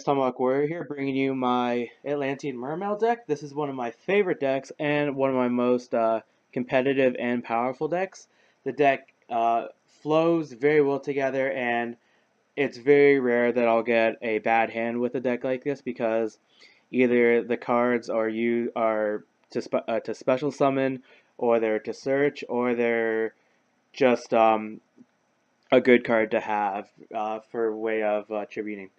Tomahawk Warrior here, bringing you my Atlantean Mermail deck. This is one of my favorite decks and one of my most competitive and powerful decks. The deck flows very well together, and it's very rare that I'll get a bad hand with a deck like this because either the cards are to special summon, or they're to search, or they're just a good card to have for way of tributing.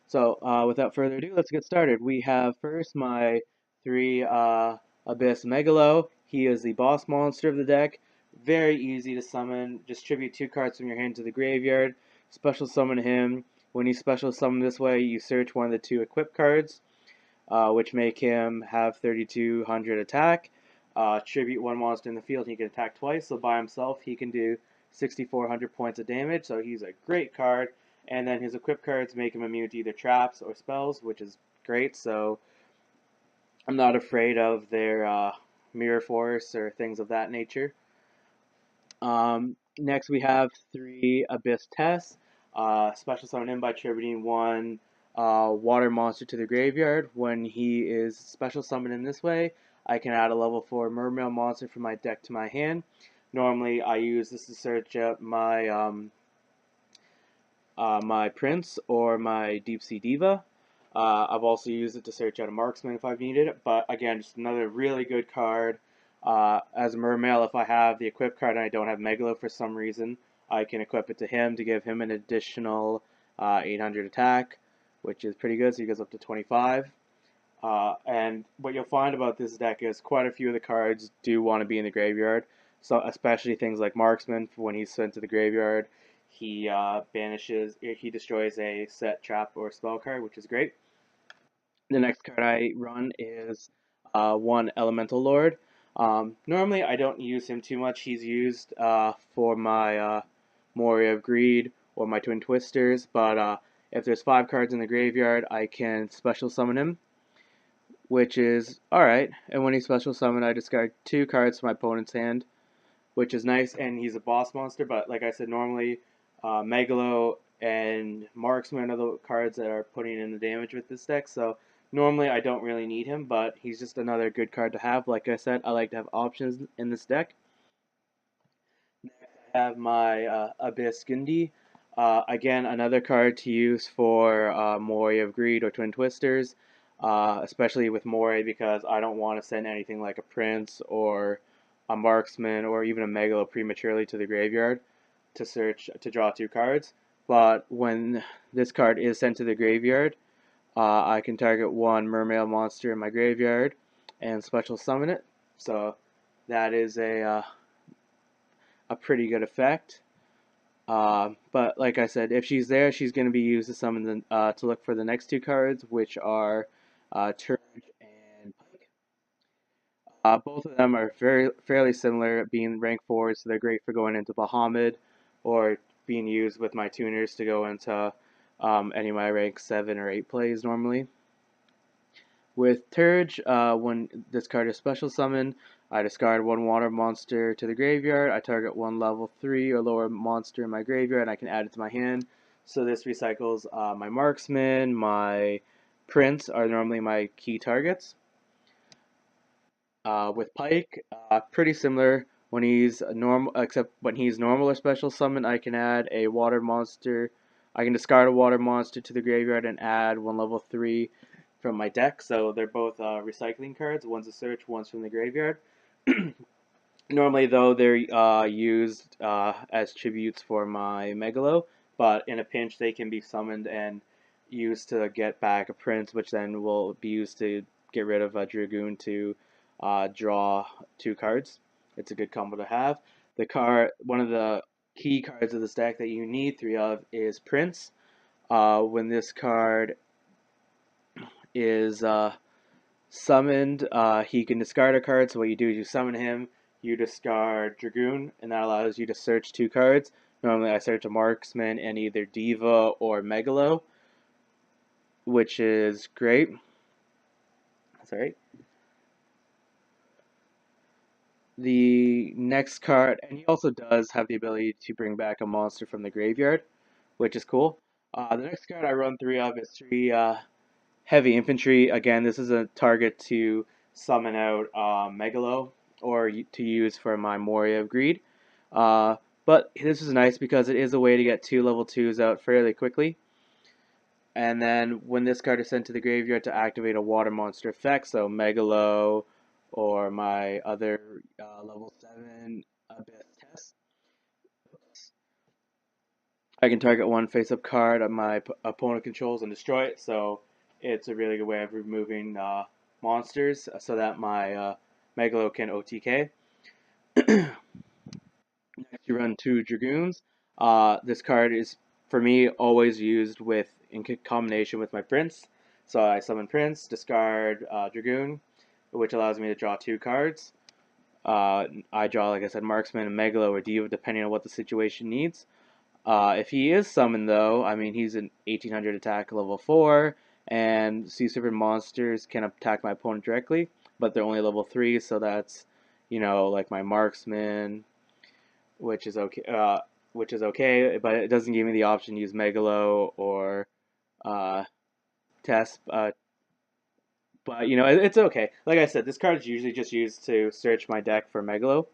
So, without further ado, let's get started. We have first my 3 Abyss Megalo. He is the boss monster of the deck. Very easy to summon. Just tribute 2 cards from your hand to the graveyard. Special summon him. When you special summon this way, you search one of the 2 equip cards, which make him have 3200 attack. Tribute 1 monster in the field. He can attack twice, so by himself he can do 6,400 points of damage, so he's a great card. And then his equip cards make him immune to either traps or spells, which is great, so I'm not afraid of their mirror force or things of that nature. Next we have 3 Abyss Tests. Special summon him by tributing 1 water monster to the graveyard. When he is special summoned in this way, I can add a level 4 mermail monster from my deck to my hand. Normally I use this to search up my my Prince or my Deep Sea Diva. I've also used it to search out a Marksman if I've needed it, but again, just another really good card. As a Mermail, if I have the equip card and I don't have Megalo for some reason, I can equip it to him to give him an additional 800 attack, which is pretty good, so he goes up to 25. And what you'll find about this deck is quite a few of the cards do want to be in the graveyard, so especially things like Marksman. When he's sent to the graveyard, he he destroys a set, trap, or spell card, which is great. The next card I run is 1 Elemental Lord. Normally I don't use him too much. He's used for my Moria of Greed or my Twin Twisters, but if there's 5 cards in the graveyard, I can special summon him, which is alright. And when he's special summoned, I discard 2 cards from my opponent's hand, which is nice, and he's a boss monster, but like I said, normally Megalo and Marksman are the cards that are putting in the damage with this deck, so normally I don't really need him, but he's just another good card to have. Like I said, I like to have options in this deck. Next, I have my Abyss Gundi. Again, another card to use for Moria of Greed or Twin Twisters, especially with Moria, because I don't want to send anything like a Prince or a Marksman or even a Megalo prematurely to the graveyard to draw 2 cards. But when this card is sent to the graveyard, I can target 1 Mermail monster in my graveyard and special summon it. So that is a pretty good effect. But like I said, if she's there, she's going to be used to summon to look for the next 2 cards, which are Turge and Pike. Both of them are fairly similar, being rank 4s, so they're great for going into Bahamut or being used with my tuners to go into any of my rank 7 or 8 plays normally. With Turge, when this card is special summoned, I discard 1 water monster to the graveyard. I target 1 level 3 or lower monster in my graveyard, and I can add it to my hand. So this recycles my Marksman, my Prince are normally my key targets. With Pike, pretty similar. When he's normal, except when he's normal or special summon, I can add a water monster. I can discard a water monster to the graveyard and add 1 level 3 from my deck. So they're both recycling cards. One's a search, one's from the graveyard. Normally, though, they're used as tributes for my Megalo, but in a pinch, they can be summoned and used to get back a Prince, which then will be used to get rid of a Dragoon to draw 2 cards. It's a good combo to have. One of the key cards of this deck that you need 3 of is Prince. When this card is summoned, he can discard a card. So what you do is you summon him, you discard Dragoon, and that allows you to search 2 cards. Normally I search a Marksman and either Diva or Megalo, which is great. That's alright. The next card, and he also does have the ability to bring back a monster from the graveyard, which is cool. The next card I run 3 of is 3 heavy infantry. Again, this is a target to summon out Megalo or to use for my Moria of Greed. Uh, but this is nice because it is a way to get 2 level 2s out fairly quickly. And then when this card is sent to the graveyard to activate a water monster effect, so Megalo or my other level 7 Abyss Test, I can target one face-up card of my opponent controls and destroy it. So it's a really good way of removing monsters so that my Megalo can OTK. Next, you run 2 Dragoons. This card is, for me, always used with in combination with my Prince. So I summon Prince, discard Dragoon, which allows me to draw 2 cards. I draw, like I said, Marksman and Megalo or Diva, depending on what the situation needs. If he is summoned, though, I mean, he's an 1800 attack level 4, and Sea Serpent monsters can attack my opponent directly, but they're only level 3, so that's, like my Marksman, which is okay. But it doesn't give me the option to use Megalo or uh, Test. But it's okay. Like I said, this card is usually just used to search my deck for Megalo.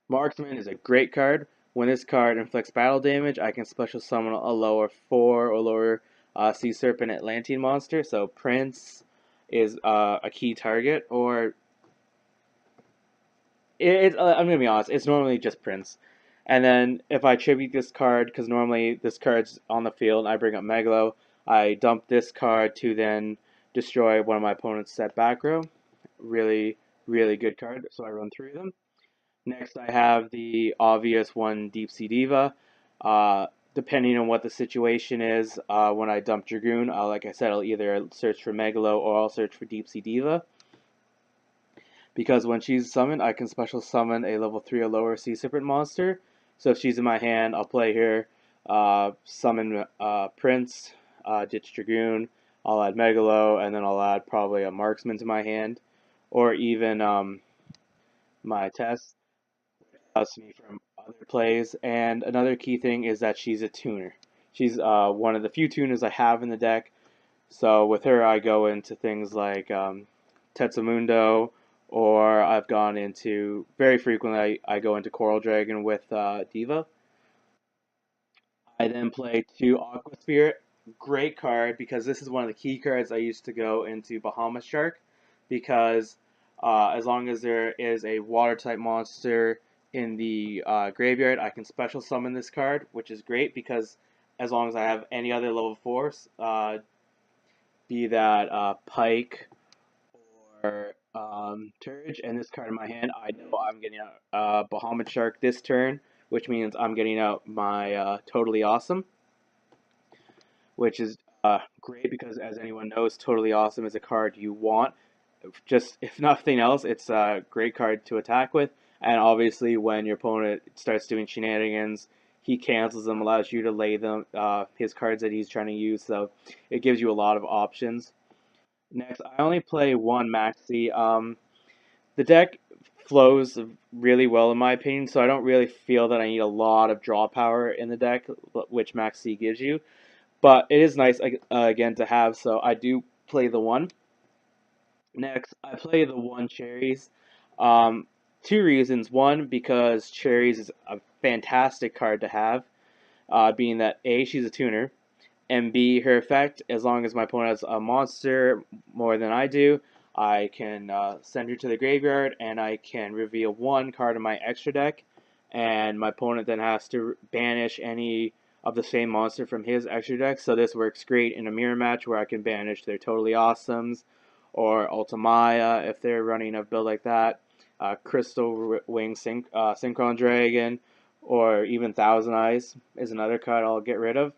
Marksman is a great card. When this card inflicts battle damage, I can special summon a lower 4 or lower Sea Serpent Atlantean monster. So Prince is a key target, or I'm gonna be honest, it's normally just Prince. And then if I tribute this card, because normally this card's on the field, I bring up Megalo, I dump this card to then destroy one of my opponent's set back row. Really, really good card. So I run 3 of them. Next, I have the obvious one, Deep Sea Diva. Depending on what the situation is, when I dump Dragoon, like I said, I'll either search for Megalo or I'll search for Deep Sea Diva. Because when she's summoned, I can special summon a level 3 or lower Sea Serpent monster. So if she's in my hand, I'll play her, summon Prince, ditch Dragoon, I'll add Megalo, and then I'll add probably a Marksman to my hand. Or even my Test. Allows me from other plays. And another key thing is that she's a tuner. She's one of the few tuners I have in the deck. So with her, I go into things like Tetsumundo, or I've gone into, very frequently, I go into Coral Dragon with Diva. I then play 2 Spirit. Great card, because this is one of the key cards I used to go into Bahamas Shark, because as long as there is a water type monster in the graveyard, I can special summon this card, which is great because as long as I have any other level 4s, be that Pike or Turge, and this card in my hand, I know I'm getting out Bahamut Shark this turn, which means I'm getting out my Totally Awesome, which is great because, as anyone knows, Totally Awesome is a card you want. Just, if nothing else, it's a great card to attack with, and obviously when your opponent starts doing shenanigans, he cancels them, allows you to lay them, his cards that he's trying to use, so it gives you a lot of options. Next, I only play one Maxi. The deck flows really well in my opinion, so I don't really feel that I need a lot of draw power in the deck, which Maxi gives you. But it is nice, again, to have, so I do play the one. Next, I play the one Cherries. 2 reasons. One, because Cherries is a fantastic card to have, being that A, she's a tuner, and B, her effect, as long as my opponent has a monster more than I do, I can send her to the graveyard and I can reveal 1 card in my extra deck, and my opponent then has to banish any of the same monster from his extra deck. So this works great in a mirror match where I can banish their Totally Awesomes or Ultimaya if they're running a build like that, Crystal Wing Synchron Dragon, or even Thousand Eyes is another card I'll get rid of.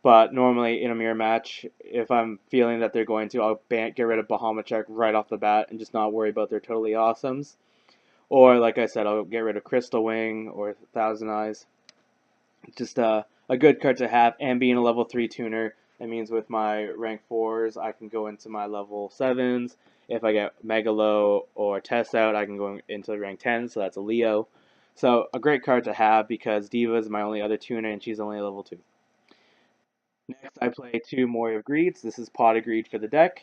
But normally in a mirror match, if I'm feeling that they're going to, I'll get rid of Bahamut Shark right off the bat and just not worry about their Totally Awesomes. Or, like I said, I'll get rid of Crystal Wing or Thousand Eyes. Just a good card to have, and being a level 3 tuner, that means with my rank 4s, I can go into my level 7s. If I get Megalo or Test out, I can go into rank 10, so that's a Leo. So, a great card to have because Diva is my only other tuner, and she's only a level 2. Next, I play 2 Moray of Greeds. This is Pot of Greed for the deck.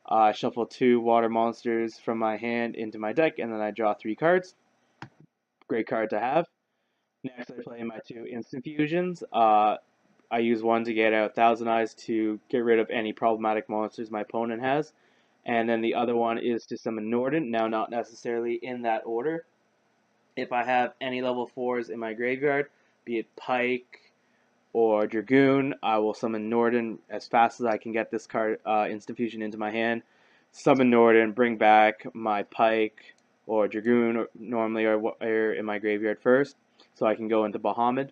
I shuffle 2 water monsters from my hand into my deck, and then I draw 3 cards. Great card to have. Next, I play my 2 instant fusions. I use one to get out Thousand Eyes to get rid of any problematic monsters my opponent has. And then the other one is to summon Norden. Now, not necessarily in that order. If I have any level 4s in my graveyard, be it Pike or Dragoon, I will summon Norden as fast as I can get this card instant fusion into my hand. Summon Norden, bring back my Pike or Dragoon normally are in my graveyard first, so I can go into Bahamut.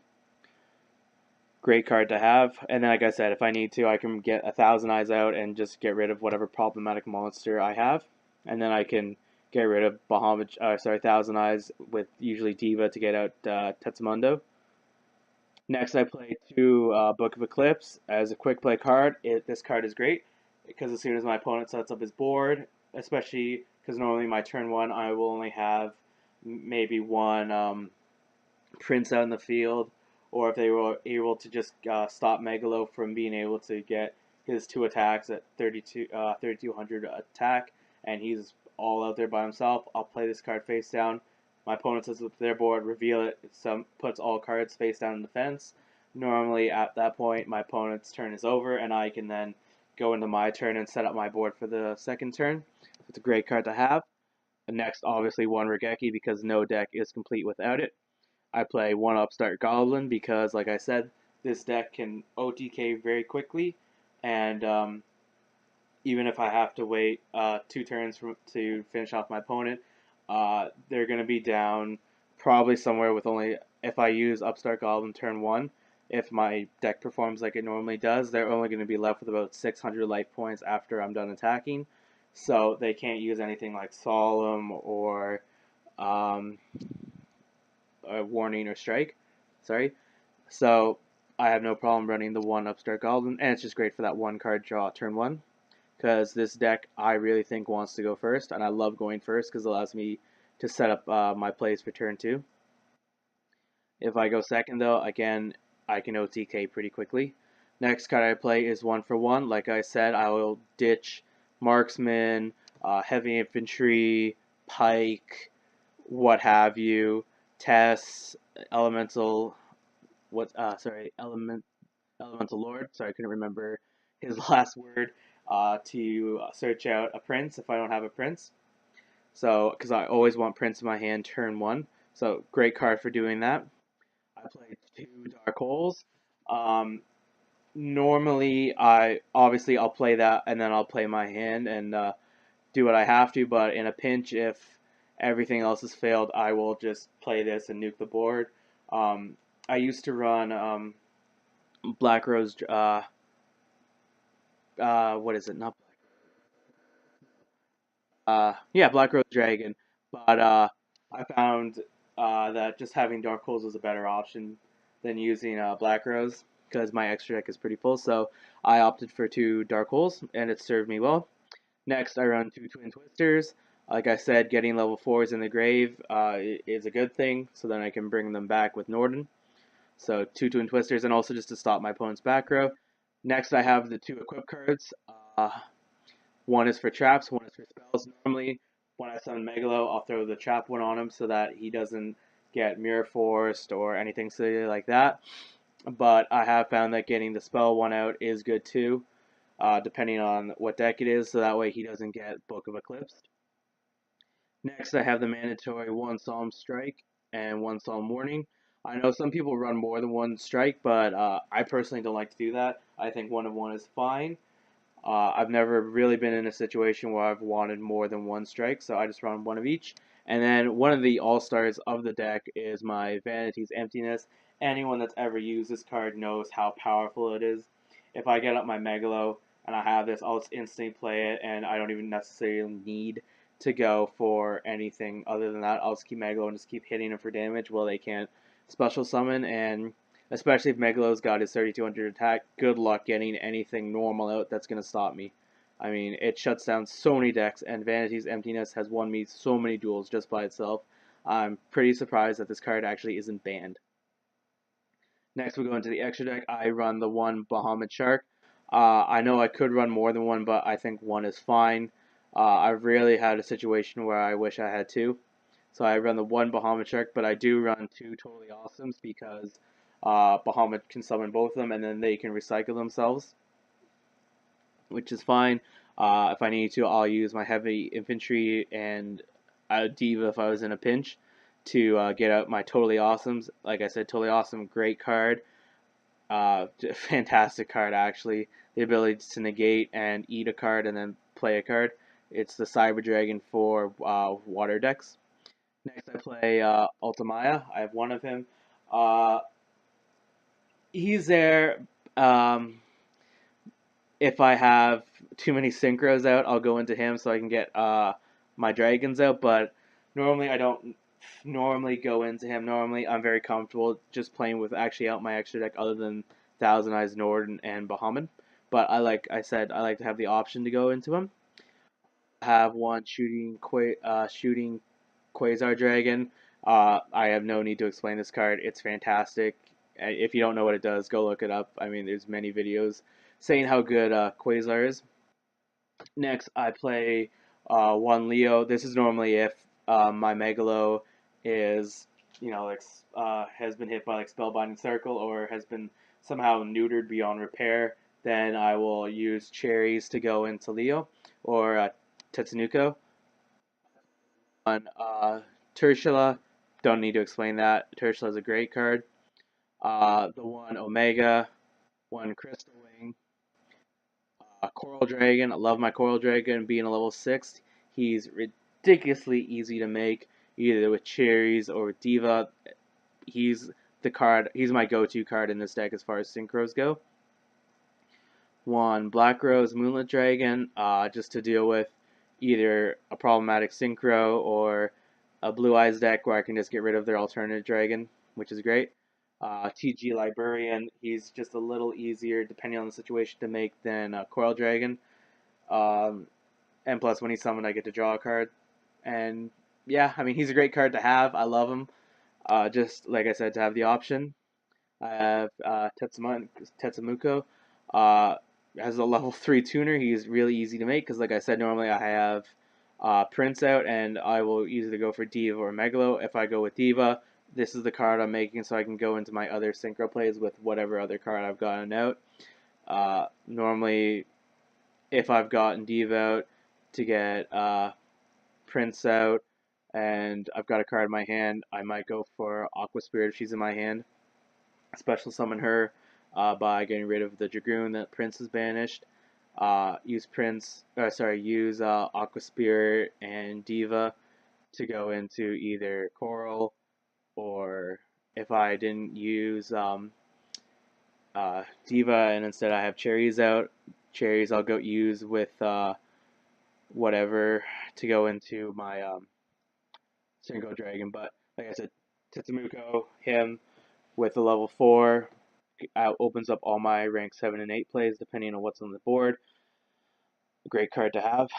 Great card to have. And then, like I said, if I need to, I can get a Thousand Eyes out and just get rid of whatever problematic monster I have. And then I can get rid of Thousand Eyes with usually Diva to get out Tetsumondo. Next, I play 2 Book of Eclipse as a quick play card. This card is great because as soon as my opponent sets up his board, especially because normally my turn 1 I will only have maybe one Prince out in the field, or if they were able to just stop Megalo from being able to get his 2 attacks at 3200 attack, and he's all out there by himself, I'll play this card face down. My opponent sets up their board, reveal it, puts all cards face down in the fence. Normally, at that point, my opponent's turn is over, and I can then go into my turn and set up my board for the second turn. It's a great card to have. Next, obviously, 1 Regeki, because no deck is complete without it. I play 1 Upstart Goblin because, like I said, this deck can OTK very quickly, and even if I have to wait 2 turns to finish off my opponent, they're going to be down probably somewhere with only, if I use Upstart Goblin turn 1, if my deck performs like it normally does, they're only going to be left with about 600 life points after I'm done attacking. So they can't use anything like Solemn or um, Warning or Strike. Sorry. So I have no problem running the 1 Upstart Goblin, and it's just great for that 1 card draw turn 1. Because this deck, I really think, wants to go first, and I love going first because it allows me to set up my plays for turn 2. If I go second, though, again, I can OTK pretty quickly. Next card I play is 1 for 1. Like I said, I will ditch Marksman, Heavy Infantry, Pike, what have you, Tess, Elemental, Elemental Lord. Sorry, I couldn't remember his last word. To search out a prince if I don't have a prince. So, because I always want prince in my hand turn 1. So, great card for doing that. I played 2 Dark Holes. Normally, I'll play that and then I'll play my hand and do what I have to. But in a pinch, if everything else has failed, I will just play this and nuke the board. I used to run Black Rose. What is it? Not yeah, Black Rose Dragon. But I found that just having Dark Holes is a better option than using Black Rose because my extra deck is pretty full. So I opted for 2 Dark Holes, and it served me well. Next, I run 2 Twin Twisters. Like I said, getting level 4s in the grave is a good thing, so then I can bring them back with Norden. So 2 Twin Twisters, and also just to stop my opponent's back row. Next, I have the 2 equip cards. One is for traps, one is for spells. Normally, when I summon Megalo, I'll throw the trap one on him so that he doesn't get mirror forced or anything silly like that. But I have found that getting the spell one out is good too, depending on what deck it is, so that way he doesn't get Book of Eclipse. Next, I have the mandatory 1 Solemn Strike and 1 Solemn Warning. I know some people run more than 1 strike, but I personally don't like to do that. I think 1 of 1 is fine. I've never really been in a situation where I've wanted more than 1 strike, so I just run 1 of each. And then one of the all-stars of the deck is my Vanity's Emptiness. Anyone that's ever used this card knows how powerful it is. If I get up my Megalo and I have this, I'll just instantly play it, and I don't even necessarily need to go for anything other than that. I'll just keep Megalo and just keep hitting them for damage while they can't special summon, and especially if Megalo's got his 3200 attack, good luck getting anything normal out that's going to stop me. I mean, it shuts down so many decks, and Vanity's Emptiness has won me so many duels just by itself. I'm pretty surprised that this card actually isn't banned. Next, we go into the extra deck. I run the one Bahamut Shark. I know I could run more than one, but I think one is fine. I've really had a situation where I wish I had two. So I run the one Bahamut Shark, but I do run two Totally Awesomes because Bahamut can summon both of them and then they can recycle themselves, which is fine. If I need to, I'll use my heavy infantry and a diva if I was in a pinch to get out my Totally Awesomes. Like I said, Totally Awesome, great card. Fantastic card, actually. The ability to negate and eat a card and then play a card. It's the Cyber Dragon for water decks. Next, I play Ultimaya. I have one of him. Uh, he's there. Um, if I have too many synchros out, I'll go into him so I can get my dragons out. But normally, I don't normally go into him. Normally, I'm very comfortable just playing with actually out my extra deck, other than Thousand Eyes Nord and Bahamut. But like I said, I like to have the option to go into him. I have one shooting Quasar Dragon. I have no need to explain this card. It's fantastic. If you don't know what it does, go look it up. I mean, there's many videos saying how good Quasar is. Next, I play one Leo. This is normally if my Megalo is, like has been hit by like Spellbinding Circle or has been somehow neutered beyond repair. Then I will use cherries to go into Leo or Tetsunuko. On Tertiala, don't need to explain that. Tertiala is a great card. The one Omega, one Crystal Wing, Coral Dragon. I love my Coral Dragon being a level 6. He's ridiculously easy to make, either with cherries or with Diva. He's the card. He's my go-to card in this deck as far as synchros go. One Black Rose Moonlit Dragon, just to deal with either a problematic synchro or a Blue Eyes deck where I can just get rid of their alternate dragon, which is great. TG Librarian, he's just a little easier depending on the situation to make than Coral Dragon. Um, and plus, when he's summoned, I get to draw a card. And yeah, I mean, he's a great card to have. I love him. Just like I said, to have the option. I have Tetsumuko. Uh, as a level 3 tuner, he's really easy to make because, like I said, normally I have Prince out and I will either go for Diva or Megalo. If I go with Diva, this is the card I'm making so I can go into my other synchro plays with whatever other card I've gotten out. Normally, if I've gotten Diva out to get Prince out and I've got a card in my hand, I might go for Aqua Spirit if she's in my hand. Special summon her by getting rid of the Dragoon that Prince has banished. Use Aqua Spirit and Diva to go into either Coral, or if I didn't use Diva and instead I have Cherries out, Cherries I'll go use with whatever to go into my Synchro Dragon. But like I said, Tetsumuko, him with a level 4 opens up all my rank 7 and 8 plays depending on what's on the board. A great card to have.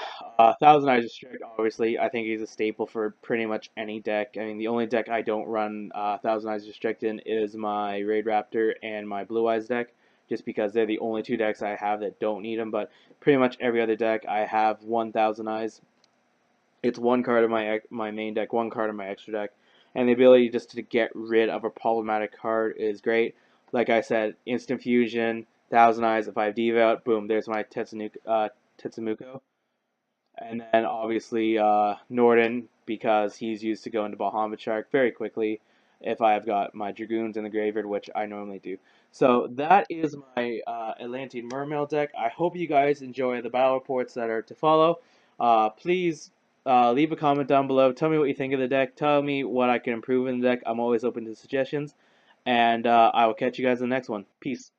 Thousand Eyes Restrict, obviously, I think he's a staple for pretty much any deck. I mean, the only deck I don't run Thousand Eyes Restrict in is my Raid Raptor and my Blue Eyes deck, just because they're the only two decks I have that don't need them. But pretty much every other deck, I have 1,000 Eyes. It's one card of my main deck, one card of my extra deck, and the ability just to get rid of a problematic card is great. Like I said, instant fusion, Thousand Eyes. If I have Diva out, boom, there's my Tetsumuko. And then obviously Norden, because he's used to go into Bahamut Shark very quickly if I've got my Dragoons in the graveyard, which I normally do. So that is my Atlantean Mermail deck. I hope you guys enjoy the battle reports that are to follow. Please leave a comment down below. Tell me what you think of the deck. Tell me what I can improve in the deck. I'm always open to suggestions. And I will catch you guys in the next one. Peace.